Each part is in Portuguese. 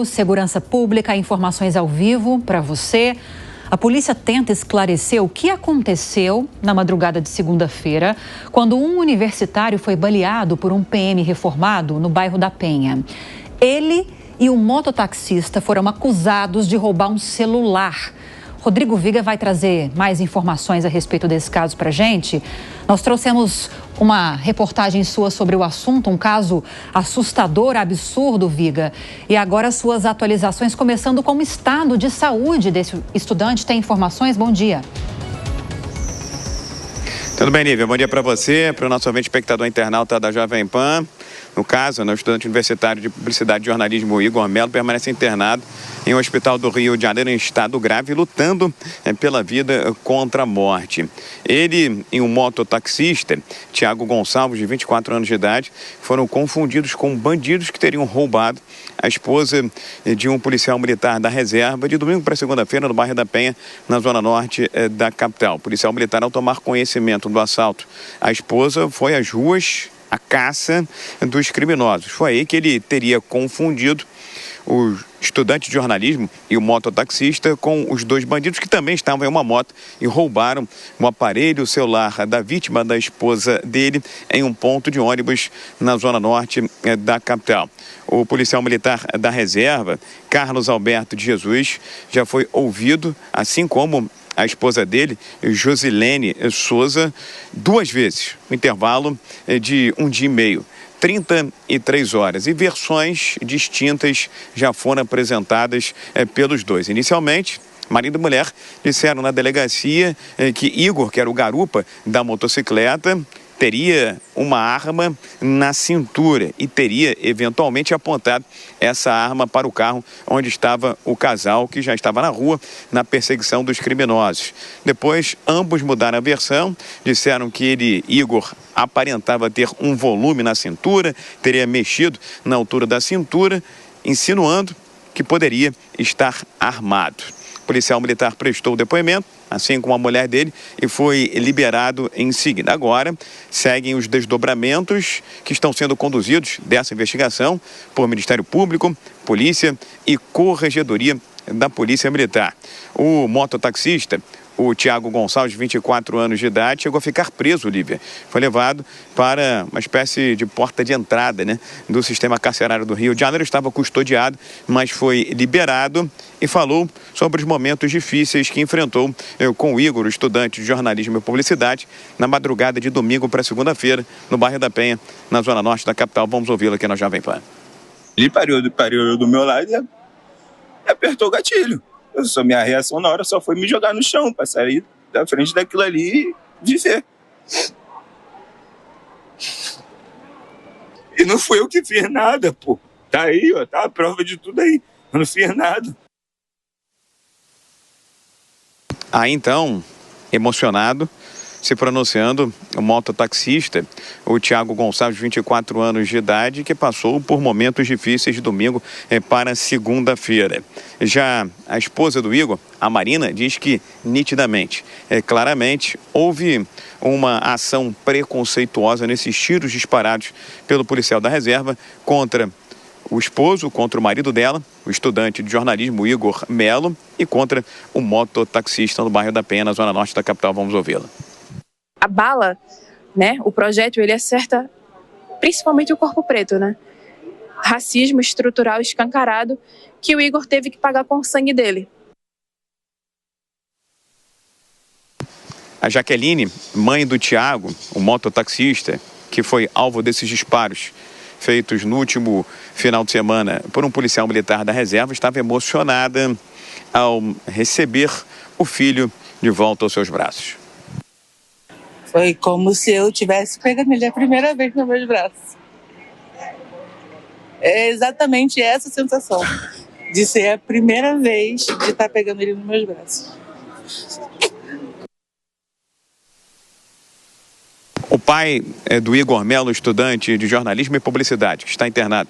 Segurança Pública, informações ao vivo para você. A polícia tenta esclarecer o que aconteceu na madrugada de segunda-feira, quando um universitário foi baleado por um PM reformado no bairro da Penha. Ele e um mototaxista foram acusados de roubar um celular. Rodrigo Viga vai trazer mais informações a respeito desse caso para a gente. Nós trouxemos uma reportagem sua sobre o assunto, um caso assustador, absurdo, Viga. E agora suas atualizações, começando com o estado de saúde desse estudante. Tem informações? Bom dia. Tudo bem, Nívia? Bom dia para você, para o nosso ouvinte espectador internauta da Jovem Pan. No caso, o estudante universitário de Publicidade e Jornalismo, Igor Melo, permanece internado em um hospital do Rio de Janeiro em estado grave, lutando pela vida contra a morte. Ele e um mototaxista, Tiago Gonçalves, de 24 anos de idade, foram confundidos com bandidos que teriam roubado a esposa de um policial militar da reserva de domingo para segunda-feira no bairro da Penha, na zona norte da capital. O policial militar, ao tomar conhecimento do assalto à esposa, foi às ruas à caça dos criminosos. Foi aí que ele teria confundido o estudante de jornalismo e o mototaxista com os dois bandidos que também estavam em uma moto e roubaram o aparelho celular da vítima, da esposa dele, em um ponto de ônibus na zona norte da capital. O policial militar da reserva, Carlos Alberto de Jesus, já foi ouvido, assim como a esposa dele, Josilene Souza, 2 vezes, no intervalo de 1 dia e meio. 33 horas, e versões distintas já foram apresentadas pelos dois. Inicialmente, marido e mulher disseram na delegacia que Igor, que era o garupa da motocicleta, teria uma arma na cintura e teria eventualmente apontado essa arma para o carro onde estava o casal, que já estava na rua na perseguição dos criminosos. Depois, ambos mudaram a versão, disseram que ele, Igor, aparentava ter um volume na cintura, teria mexido na altura da cintura, insinuando que poderia estar armado. O policial militar prestou o depoimento, assim como a mulher dele, e foi liberado em seguida. Agora, seguem os desdobramentos que estão sendo conduzidos dessa investigação por Ministério Público, Polícia e Corregedoria da Polícia Militar. O mototaxista, o Tiago Gonçalves, de 24 anos de idade, chegou a ficar preso, Lívia. Foi levado para uma espécie de porta de entrada, do sistema carcerário do Rio de Janeiro. Estava custodiado, mas foi liberado e falou sobre os momentos difíceis que enfrentou com o Igor, estudante de jornalismo e publicidade, na madrugada de domingo para segunda-feira, no bairro da Penha, na zona norte da capital. Vamos ouvi-lo aqui na Jovem Pan. Ele parou do meu lado e apertou o gatilho. Minha reação na hora só foi me jogar no chão, para sair da frente daquilo ali e viver. E não fui eu que fiz nada, pô. Tá aí, ó, tá a prova de tudo aí. Eu não fiz nada. Aí então, emocionado, se pronunciando, o mototaxista, o Tiago Gonçalves, de 24 anos de idade, que passou por momentos difíceis de domingo para segunda-feira. Já a esposa do Igor, a Marina, diz que nitidamente, claramente, houve uma ação preconceituosa nesses tiros disparados pelo policial da reserva contra o esposo, contra o marido dela, o estudante de jornalismo Igor Melo, e contra o mototaxista no bairro da Penha, na zona norte da capital. Vamos ouvi-la. A bala, o projétil, ele acerta principalmente o corpo preto, Racismo estrutural escancarado que o Igor teve que pagar com o sangue dele. A Jaqueline, mãe do Tiago, o mototaxista, que foi alvo desses disparos feitos no último final de semana por um policial militar da reserva, estava emocionada ao receber o filho de volta aos seus braços. Foi como se eu tivesse pegando ele a primeira vez nos meus braços. É exatamente essa sensação, de ser a primeira vez de estar pegando ele nos meus braços. O pai do Igor Melo, estudante de jornalismo e publicidade, que está internado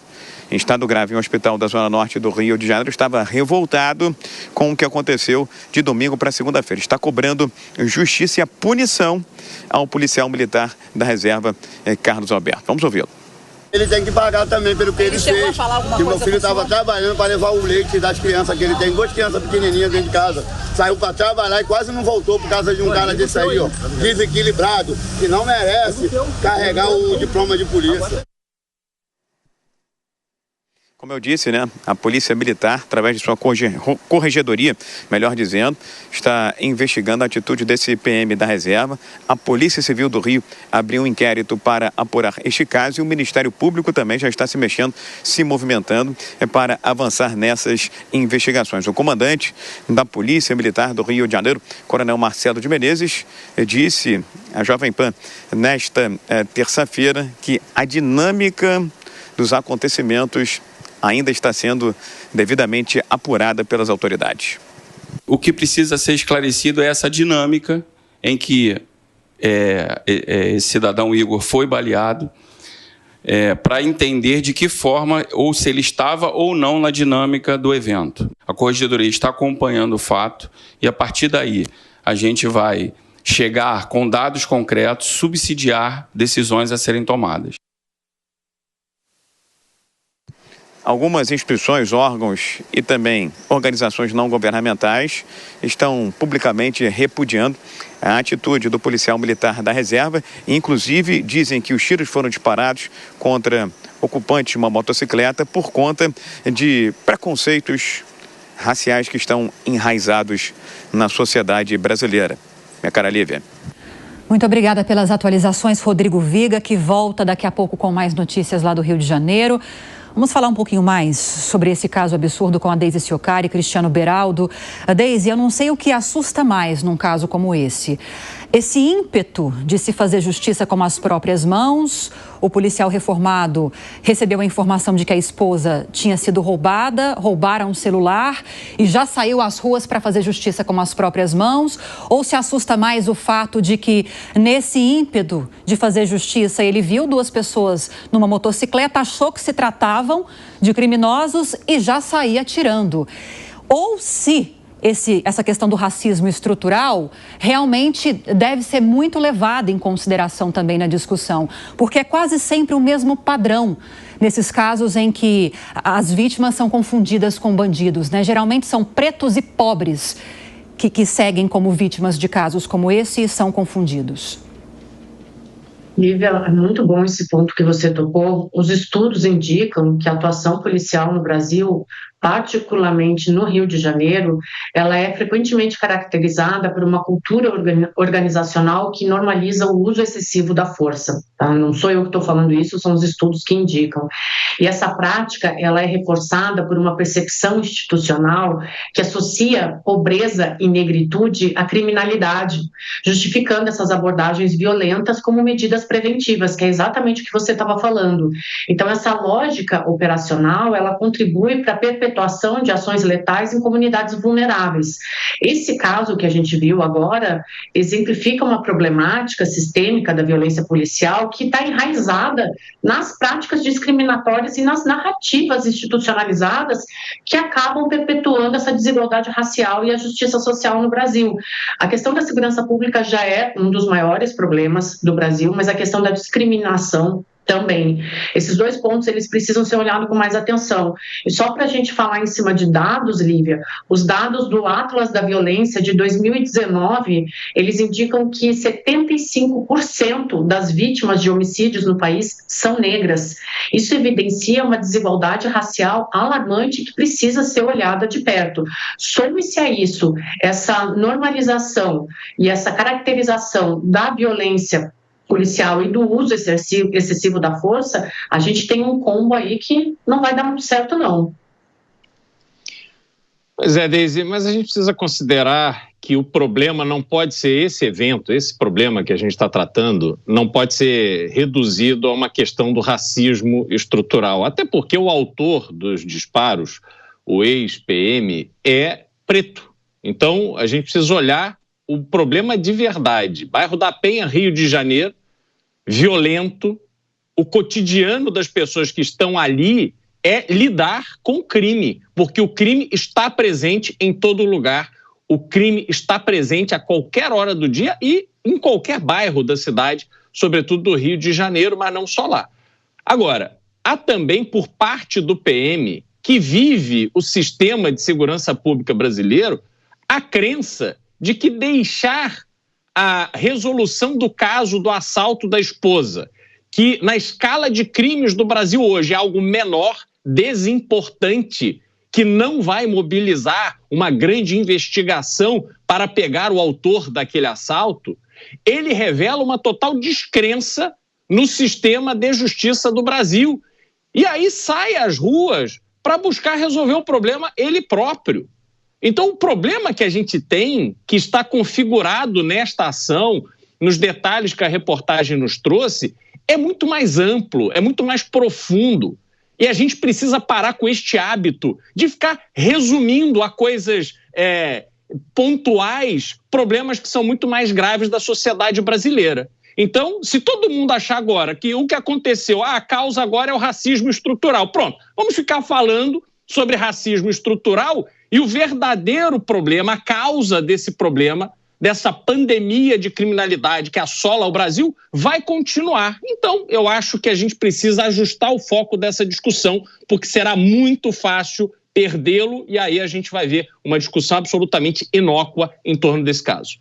em estado grave em um hospital da zona norte do Rio de Janeiro, estava revoltado com o que aconteceu de domingo para segunda-feira. Está cobrando justiça e a punição ao policial militar da reserva, Carlos Alberto. Vamos ouvi-lo. Ele tem que pagar também pelo que ele fez. Que meu filho estava trabalhando para levar o leite das crianças que ele tem. 2 crianças pequenininhas dentro de casa. Saiu para trabalhar e quase não voltou por causa de um cara desse aí, ó. Desequilibrado, que não merece carregar o diploma de polícia. Como eu disse, né, a Polícia Militar, através de sua corregedoria, melhor dizendo, está investigando a atitude desse PM da reserva. A Polícia Civil do Rio abriu um inquérito para apurar este caso e o Ministério Público também já está se mexendo, se movimentando para avançar nessas investigações. O comandante da Polícia Militar do Rio de Janeiro, Coronel Marcelo de Menezes, disse à Jovem Pan nesta terça-feira que a dinâmica dos acontecimentos ainda está sendo devidamente apurada pelas autoridades. O que precisa ser esclarecido é essa dinâmica em que esse cidadão Igor foi baleado, para entender de que forma, ou se ele estava ou não na dinâmica do evento. A Corregedoria está acompanhando o fato e, a partir daí, a gente vai chegar com dados concretos, subsidiar decisões a serem tomadas. Algumas instituições, órgãos e também organizações não governamentais estão publicamente repudiando a atitude do policial militar da reserva e, inclusive, dizem que os tiros foram disparados contra ocupantes de uma motocicleta por conta de preconceitos raciais que estão enraizados na sociedade brasileira. Minha cara Lívia. Muito obrigada pelas atualizações, Rodrigo Viga, que volta daqui a pouco com mais notícias lá do Rio de Janeiro. Vamos falar um pouquinho mais sobre esse caso absurdo com a Deise Ciocari e Cristiano Beraldo. Deise, eu não sei o que assusta mais num caso como esse. Esse ímpeto de se fazer justiça com as próprias mãos, o policial reformado recebeu a informação de que a esposa tinha sido roubada, roubaram o celular e já saiu às ruas para fazer justiça com as próprias mãos? Ou se assusta mais o fato de que, nesse ímpeto de fazer justiça, ele viu 2 pessoas numa motocicleta, achou que se tratavam de criminosos e já saía atirando? Ou se essa questão do racismo estrutural realmente deve ser muito levada em consideração também na discussão, porque é quase sempre o mesmo padrão nesses casos em que as vítimas são confundidas com bandidos, né? Geralmente são pretos e pobres que seguem como vítimas de casos como esse e são confundidos. Lívia, é muito bom esse ponto que você tocou. Os estudos indicam que a atuação policial no Brasil, particularmente no Rio de Janeiro, ela é frequentemente caracterizada por uma cultura organizacional que normaliza o uso excessivo da força. Tá? Não sou eu que estou falando isso, são os estudos que indicam. E essa prática, ela é reforçada por uma percepção institucional que associa pobreza e negritude à criminalidade, justificando essas abordagens violentas como medidas preventivas, que é exatamente o que você estava falando. Então, essa lógica operacional, ela contribui para a perpetuação de ações letais em comunidades vulneráveis. Esse caso que a gente viu agora exemplifica uma problemática sistêmica da violência policial que está enraizada nas práticas discriminatórias e nas narrativas institucionalizadas que acabam perpetuando essa desigualdade racial e a justiça social no Brasil. A questão da segurança pública já é um dos maiores problemas do Brasil, mas a questão da discriminação também. Esses 2 pontos, eles precisam ser olhados com mais atenção. E só para a gente falar em cima de dados, Lívia, os dados do Atlas da Violência de 2019, eles indicam que 75% das vítimas de homicídios no país são negras. Isso evidencia uma desigualdade racial alarmante que precisa ser olhada de perto. Some-se a isso, essa normalização e essa caracterização da violência policial e do uso excessivo da força, a gente tem um combo aí que não vai dar muito certo, não. Pois é, Deise, mas a gente precisa considerar que o problema não pode ser esse evento, esse problema que a gente está tratando, não pode ser reduzido a uma questão do racismo estrutural, até porque o autor dos disparos, o ex-PM, é preto. Então, a gente precisa olhar o problema de verdade. Bairro da Penha, Rio de Janeiro, violento, o cotidiano das pessoas que estão ali é lidar com o crime, porque o crime está presente em todo lugar, o crime está presente a qualquer hora do dia e em qualquer bairro da cidade, sobretudo do Rio de Janeiro, mas não só lá. Agora, há também, por parte do PM, que vive o sistema de segurança pública brasileiro, a crença de que deixar a resolução do caso do assalto da esposa, que na escala de crimes do Brasil hoje é algo menor, desimportante, que não vai mobilizar uma grande investigação para pegar o autor daquele assalto, ele revela uma total descrença no sistema de justiça do Brasil. E aí sai às ruas para buscar resolver o problema ele próprio. Então, o problema que a gente tem, que está configurado nesta ação, nos detalhes que a reportagem nos trouxe, é muito mais amplo, é muito mais profundo. E a gente precisa parar com este hábito de ficar resumindo a coisas pontuais, problemas que são muito mais graves da sociedade brasileira. Então, se todo mundo achar agora que o que aconteceu, a causa agora é o racismo estrutural, pronto, vamos ficar falando sobre racismo estrutural e o verdadeiro problema, a causa desse problema, dessa pandemia de criminalidade que assola o Brasil, vai continuar. Então, eu acho que a gente precisa ajustar o foco dessa discussão, porque será muito fácil perdê-lo e aí a gente vai ver uma discussão absolutamente inócua em torno desse caso.